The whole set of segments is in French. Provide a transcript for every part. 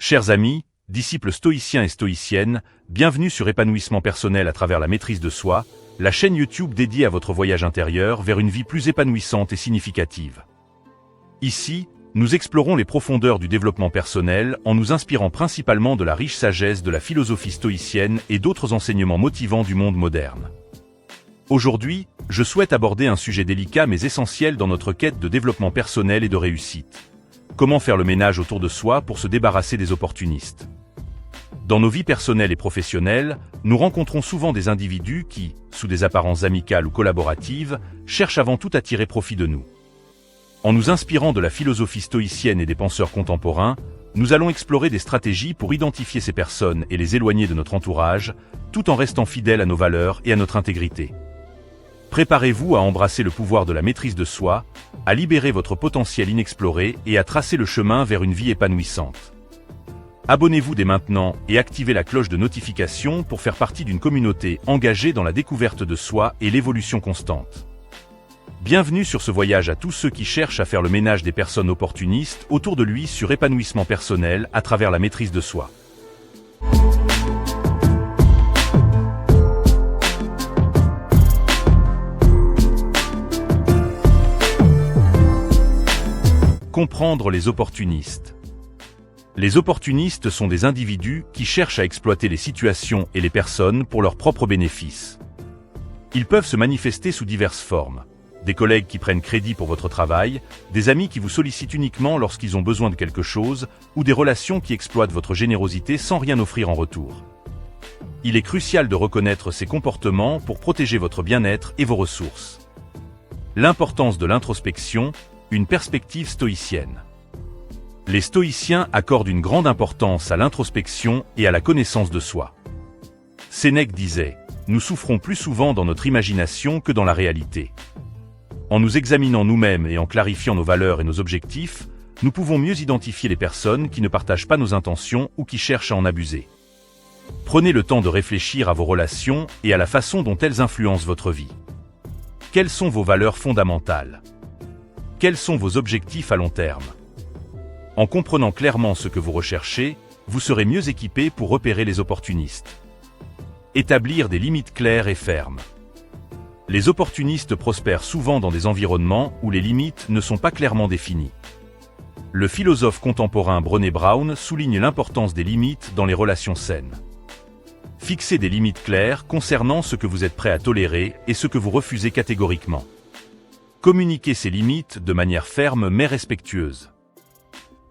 Chers amis, disciples stoïciens et stoïciennes, bienvenue sur Épanouissement personnel à travers la maîtrise de soi, la chaîne YouTube dédiée à votre voyage intérieur vers une vie plus épanouissante et significative. Ici, nous explorons les profondeurs du développement personnel en nous inspirant principalement de la riche sagesse de la philosophie stoïcienne et d'autres enseignements motivants du monde moderne. Aujourd'hui, je souhaite aborder un sujet délicat mais essentiel dans notre quête de développement personnel et de réussite. Comment faire le ménage autour de soi pour se débarrasser des opportunistes? Dans nos vies personnelles et professionnelles, nous rencontrons souvent des individus qui, sous des apparences amicales ou collaboratives, cherchent avant tout à tirer profit de nous. En nous inspirant de la philosophie stoïcienne et des penseurs contemporains, nous allons explorer des stratégies pour identifier ces personnes et les éloigner de notre entourage, tout en restant fidèles à nos valeurs et à notre intégrité. Préparez-vous à embrasser le pouvoir de la maîtrise de soi, à libérer votre potentiel inexploré et à tracer le chemin vers une vie épanouissante. Abonnez-vous dès maintenant et activez la cloche de notification pour faire partie d'une communauté engagée dans la découverte de soi et l'évolution constante. Bienvenue sur ce voyage à tous ceux qui cherchent à faire le ménage des personnes opportunistes autour de lui sur Épanouissement personnel à travers la maîtrise de soi. Comprendre les opportunistes. Les opportunistes sont des individus qui cherchent à exploiter les situations et les personnes pour leurs propres bénéfices. Ils peuvent se manifester sous diverses formes. Des collègues qui prennent crédit pour votre travail, des amis qui vous sollicitent uniquement lorsqu'ils ont besoin de quelque chose, ou des relations qui exploitent votre générosité sans rien offrir en retour. Il est crucial de reconnaître ces comportements pour protéger votre bien-être et vos ressources. L'importance de l'introspection, une perspective stoïcienne. Les stoïciens accordent une grande importance à l'introspection et à la connaissance de soi. Sénèque disait « Nous souffrons plus souvent dans notre imagination que dans la réalité ». En nous examinant nous-mêmes et en clarifiant nos valeurs et nos objectifs, nous pouvons mieux identifier les personnes qui ne partagent pas nos intentions ou qui cherchent à en abuser. Prenez le temps de réfléchir à vos relations et à la façon dont elles influencent votre vie. Quelles sont vos valeurs fondamentales? Quels sont vos objectifs à long terme? En comprenant clairement ce que vous recherchez, vous serez mieux équipé pour repérer les opportunistes. Établir des limites claires et fermes. Les opportunistes prospèrent souvent dans des environnements où les limites ne sont pas clairement définies. Le philosophe contemporain Brené Brown souligne l'importance des limites dans les relations saines. Fixez des limites claires concernant ce que vous êtes prêt à tolérer et ce que vous refusez catégoriquement. Communiquez ces limites de manière ferme mais respectueuse.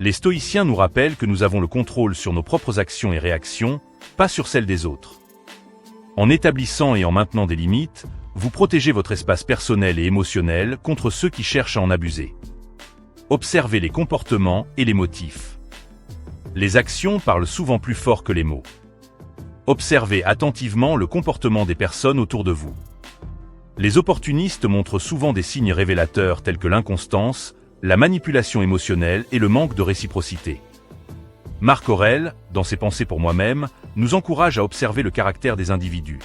Les stoïciens nous rappellent que nous avons le contrôle sur nos propres actions et réactions, pas sur celles des autres. En établissant et en maintenant des limites, vous protégez votre espace personnel et émotionnel contre ceux qui cherchent à en abuser. Observez les comportements et les motifs. Les actions parlent souvent plus fort que les mots. Observez attentivement le comportement des personnes autour de vous. Les opportunistes montrent souvent des signes révélateurs tels que l'inconstance, la manipulation émotionnelle et le manque de réciprocité. Marc Aurèle, dans ses Pensées pour moi-même, nous encourage à observer le caractère des individus.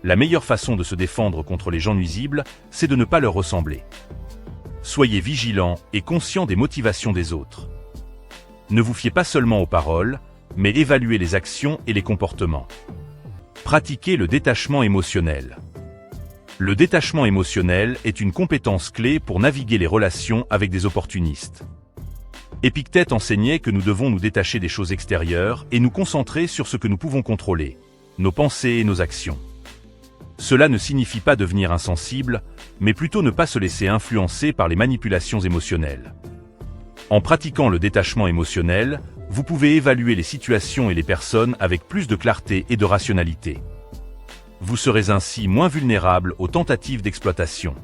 La meilleure façon de se défendre contre les gens nuisibles, c'est de ne pas leur ressembler. Soyez vigilants et conscients des motivations des autres. Ne vous fiez pas seulement aux paroles, mais évaluez les actions et les comportements. Pratiquez le détachement émotionnel. Le détachement émotionnel est une compétence clé pour naviguer les relations avec des opportunistes. Épictète enseignait que nous devons nous détacher des choses extérieures et nous concentrer sur ce que nous pouvons contrôler, nos pensées et nos actions. Cela ne signifie pas devenir insensible, mais plutôt ne pas se laisser influencer par les manipulations émotionnelles. En pratiquant le détachement émotionnel, vous pouvez évaluer les situations et les personnes avec plus de clarté et de rationalité. Vous serez ainsi moins vulnérable aux tentatives d'exploitation.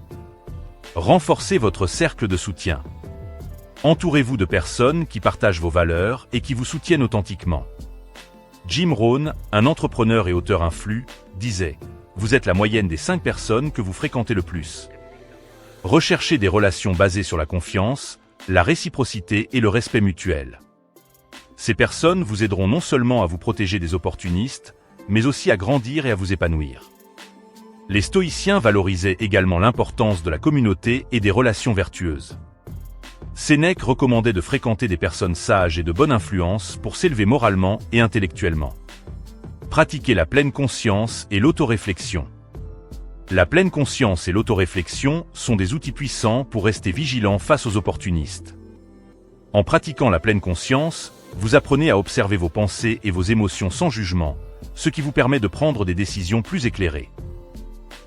Renforcez votre cercle de soutien. Entourez-vous de personnes qui partagent vos valeurs et qui vous soutiennent authentiquement. Jim Rohn, un entrepreneur et auteur influent, disait « Vous êtes la moyenne des 5 personnes que vous fréquentez le plus. » Recherchez des relations basées sur la confiance, la réciprocité et le respect mutuel. Ces personnes vous aideront non seulement à vous protéger des opportunistes, mais aussi à grandir et à vous épanouir. Les stoïciens valorisaient également l'importance de la communauté et des relations vertueuses. Sénèque recommandait de fréquenter des personnes sages et de bonne influence pour s'élever moralement et intellectuellement. Pratiquer la pleine conscience et l'autoréflexion. La pleine conscience et l'autoréflexion sont des outils puissants pour rester vigilants face aux opportunistes. En pratiquant la pleine conscience, vous apprenez à observer vos pensées et vos émotions sans jugement, ce qui vous permet de prendre des décisions plus éclairées.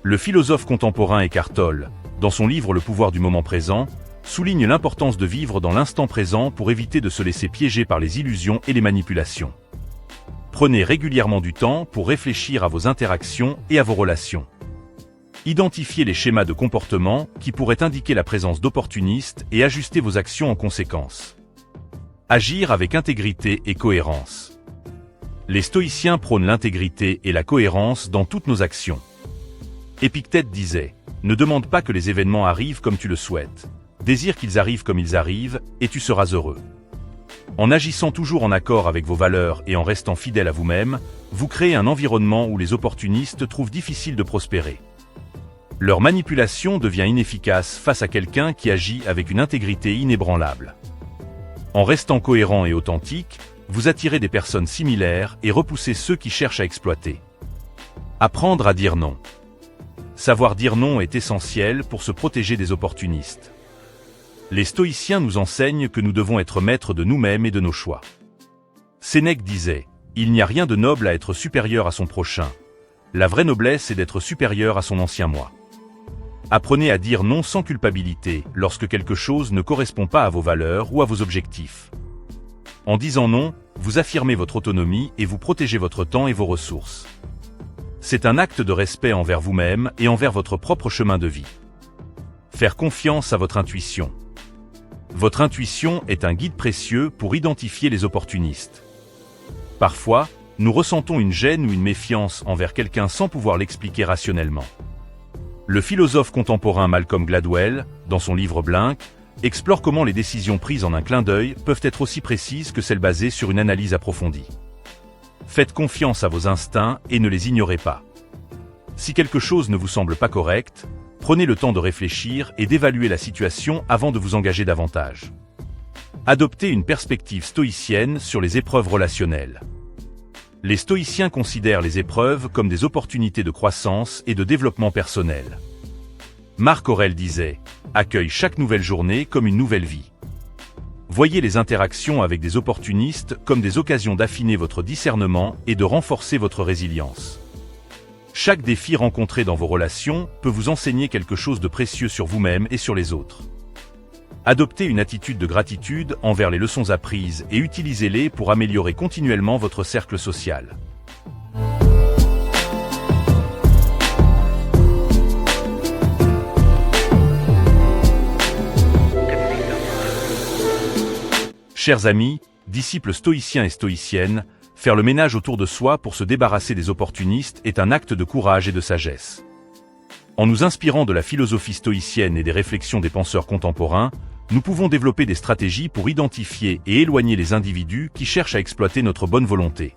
Le philosophe contemporain Eckhart Tolle, dans son livre Le pouvoir du moment présent, souligne l'importance de vivre dans l'instant présent pour éviter de se laisser piéger par les illusions et les manipulations. Prenez régulièrement du temps pour réfléchir à vos interactions et à vos relations. Identifiez les schémas de comportement qui pourraient indiquer la présence d'opportunistes et ajustez vos actions en conséquence. Agir avec intégrité et cohérence. Les stoïciens prônent l'intégrité et la cohérence dans toutes nos actions. Épictète disait « Ne demande pas que les événements arrivent comme tu le souhaites. Désire qu'ils arrivent comme ils arrivent, et tu seras heureux. » En agissant toujours en accord avec vos valeurs et en restant fidèle à vous-même, vous créez un environnement où les opportunistes trouvent difficile de prospérer. Leur manipulation devient inefficace face à quelqu'un qui agit avec une intégrité inébranlable. En restant cohérent et authentique, vous attirez des personnes similaires et repoussez ceux qui cherchent à exploiter. Apprendre à dire non. Savoir dire non est essentiel pour se protéger des opportunistes. Les stoïciens nous enseignent que nous devons être maîtres de nous-mêmes et de nos choix. Sénèque disait « Il n'y a rien de noble à être supérieur à son prochain. La vraie noblesse est d'être supérieur à son ancien moi. » Apprenez à dire non sans culpabilité lorsque quelque chose ne correspond pas à vos valeurs ou à vos objectifs. En disant non, vous affirmez votre autonomie et vous protégez votre temps et vos ressources. C'est un acte de respect envers vous-même et envers votre propre chemin de vie. Faire confiance à votre intuition. Votre intuition est un guide précieux pour identifier les opportunistes. Parfois, nous ressentons une gêne ou une méfiance envers quelqu'un sans pouvoir l'expliquer rationnellement. Le philosophe contemporain Malcolm Gladwell, dans son livre Blink, explore comment les décisions prises en un clin d'œil peuvent être aussi précises que celles basées sur une analyse approfondie. Faites confiance à vos instincts et ne les ignorez pas. Si quelque chose ne vous semble pas correct, prenez le temps de réfléchir et d'évaluer la situation avant de vous engager davantage. Adoptez une perspective stoïcienne sur les épreuves relationnelles. Les stoïciens considèrent les épreuves comme des opportunités de croissance et de développement personnel. Marc Aurèle disait « Accueille chaque nouvelle journée comme une nouvelle vie ». Voyez les interactions avec des opportunistes comme des occasions d'affiner votre discernement et de renforcer votre résilience. Chaque défi rencontré dans vos relations peut vous enseigner quelque chose de précieux sur vous-même et sur les autres. Adoptez une attitude de gratitude envers les leçons apprises et utilisez-les pour améliorer continuellement votre cercle social. Chers amis, disciples stoïciens et stoïciennes, faire le ménage autour de soi pour se débarrasser des opportunistes est un acte de courage et de sagesse. En nous inspirant de la philosophie stoïcienne et des réflexions des penseurs contemporains, nous pouvons développer des stratégies pour identifier et éloigner les individus qui cherchent à exploiter notre bonne volonté.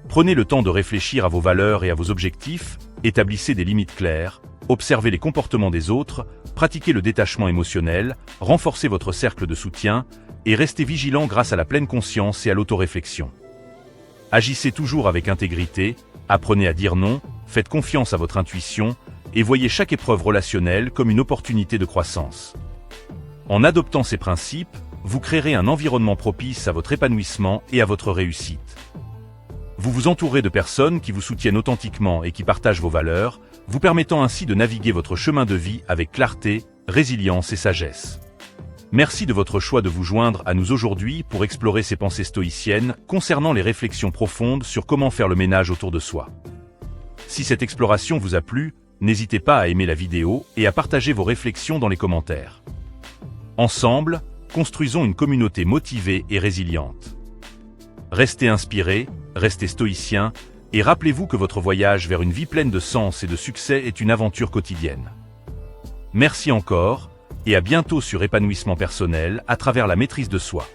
Prenez le temps de réfléchir à vos valeurs et à vos objectifs, établissez des limites claires, observez les comportements des autres, pratiquez le détachement émotionnel, renforcez votre cercle de soutien et restez vigilant grâce à la pleine conscience et à l'autoréflexion. Agissez toujours avec intégrité, apprenez à dire non, faites confiance à votre intuition et voyez chaque épreuve relationnelle comme une opportunité de croissance. En adoptant ces principes, vous créerez un environnement propice à votre épanouissement et à votre réussite. Vous vous entourez de personnes qui vous soutiennent authentiquement et qui partagent vos valeurs, vous permettant ainsi de naviguer votre chemin de vie avec clarté, résilience et sagesse. Merci de votre choix de vous joindre à nous aujourd'hui pour explorer ces pensées stoïciennes concernant les réflexions profondes sur comment faire le ménage autour de soi. Si cette exploration vous a plu, n'hésitez pas à aimer la vidéo et à partager vos réflexions dans les commentaires. Ensemble, construisons une communauté motivée et résiliente. Restez inspirés, restez stoïciens, et rappelez-vous que votre voyage vers une vie pleine de sens et de succès est une aventure quotidienne. Merci encore, et à bientôt sur Épanouissement personnel à travers la maîtrise de soi.